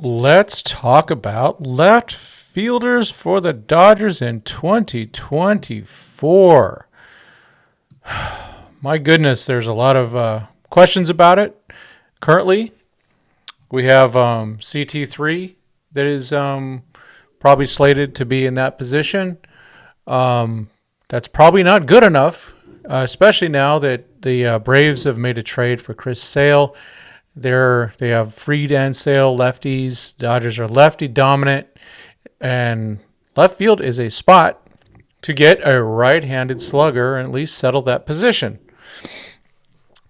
Let's talk about left fielders for the Dodgers in 2024. My goodness, there's a lot of questions about it. Currently, we have CT3 that is probably slated to be in that position. That's probably not good enough, especially now that the Braves have made a trade for Chris Sale. They have Fried and Sale lefties. Dodgers are lefty dominant, and left field is a spot to get a right-handed slugger and at least settle that position.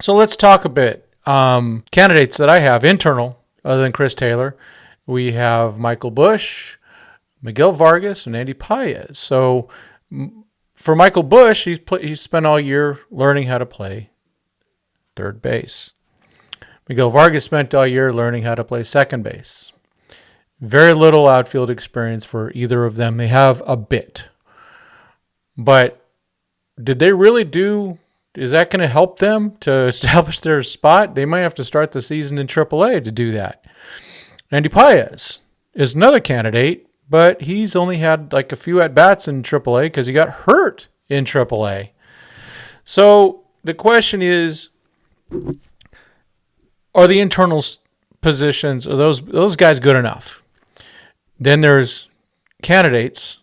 So let's talk a bit. Candidates that I have internal, other than Chris Taylor, we have Michael Busch, Miguel Vargas, and Andy Paez. So for Michael Busch, he's spent all year learning how to play third base. Miguel Vargas spent all year learning how to play second base. Very little outfield experience for either of them. They have a bit. But did they really do? Is that going to help them to establish their spot? They might have to start the season in AAA to do that. Andy Paez is another candidate, but he's only had like a few at-bats in AAA because he got hurt in AAA. So the question is, are the internal positions, are those guys good enough? Then there's candidates,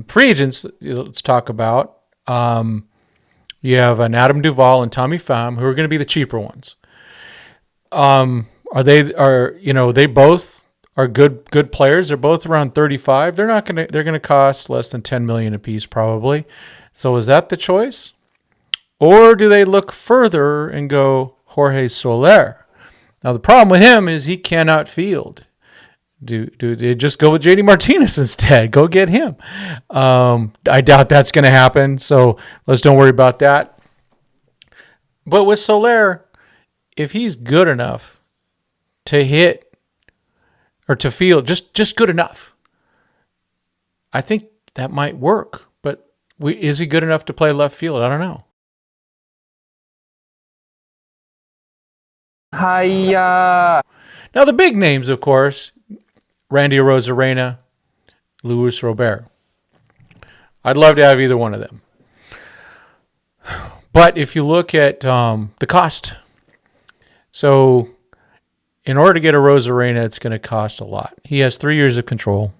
free agents. Let's talk about. You have an Adam Duvall and Tommy Pham, who are going to be the cheaper ones. They both are good players. They're both around 35. They're going to cost less than $10 million a piece probably. So is that the choice? Or do they look further and go Jorge Soler? Now the problem with him is he cannot field. Do they just go with JD Martinez instead? Go get him. I doubt that's going to happen, so let's don't worry about that. But with Soler, if he's good enough to hit or to field, just good enough, I think that might work. But is he good enough to play left field? I don't know. Hiya. Now the big names, of course, Randy Arozarena, Luis Robert. I'd love to have either one of them. But if you look at the cost, so in order to get Arozarena, it's going to cost a lot. He has 3 years of control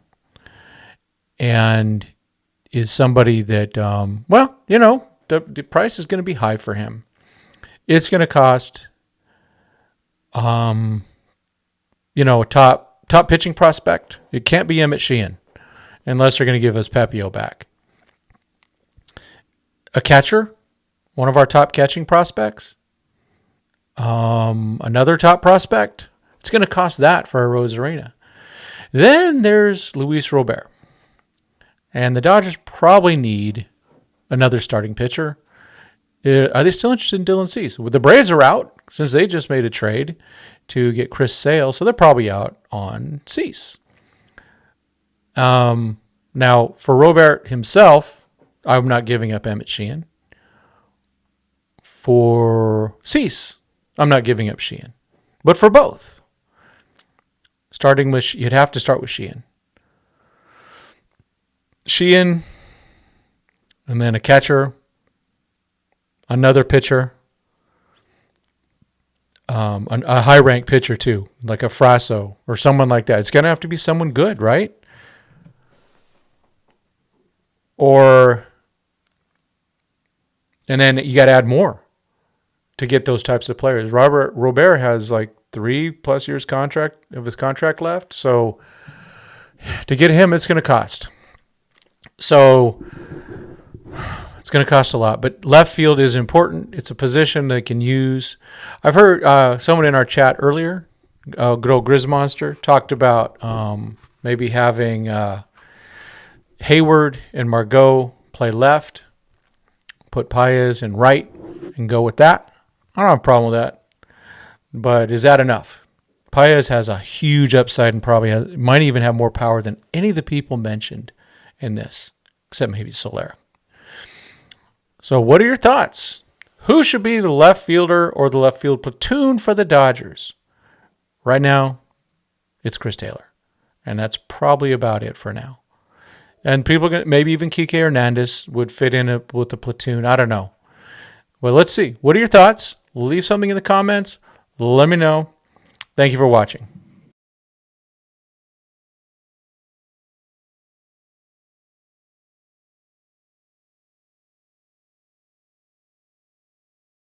and is somebody that, the price is going to be high for him. It's going to cost, a top pitching prospect. It can't be Emmett Sheehan unless they're going to give us Pepio back. A catcher, one of our top catching prospects. Another top prospect. It's going to cost that for Arozarena. Then there's Luis Robert. And the Dodgers probably need another starting pitcher. Are they still interested in Dylan Cease? Well, the Braves are out since they just made a trade to get Chris Sale, so they're probably out on Cease. Now, for Robert himself, I'm not giving up Emmett Sheehan. For Cease, I'm not giving up Sheehan. But for both, you'd have to start with Sheehan. Sheehan, and then a catcher, another pitcher, a high-ranked pitcher too, like a Frasso or someone like that. It's going to have to be someone good, right? And then you got to add more to get those types of players. Robert has like 3+ years of his contract left, so to get him, it's going to cost. So it's going to cost a lot, but left field is important. It's a position they can use. I've heard someone in our chat earlier, good old Grizz Monster, talked about maybe having Hayward and Margot play left, put Paez in right, and go with that. I don't have a problem with that, but is that enough? Paez has a huge upside and probably might even have more power than any of the people mentioned in this, except maybe Soler. So what are your thoughts? Who should be the left fielder or the left field platoon for the Dodgers? Right now, it's Chris Taylor. And that's probably about it for now. And people, maybe even Kike Hernandez would fit in with the platoon. I don't know. Well, let's see. What are your thoughts? Leave something in the comments. Let me know. Thank you for watching.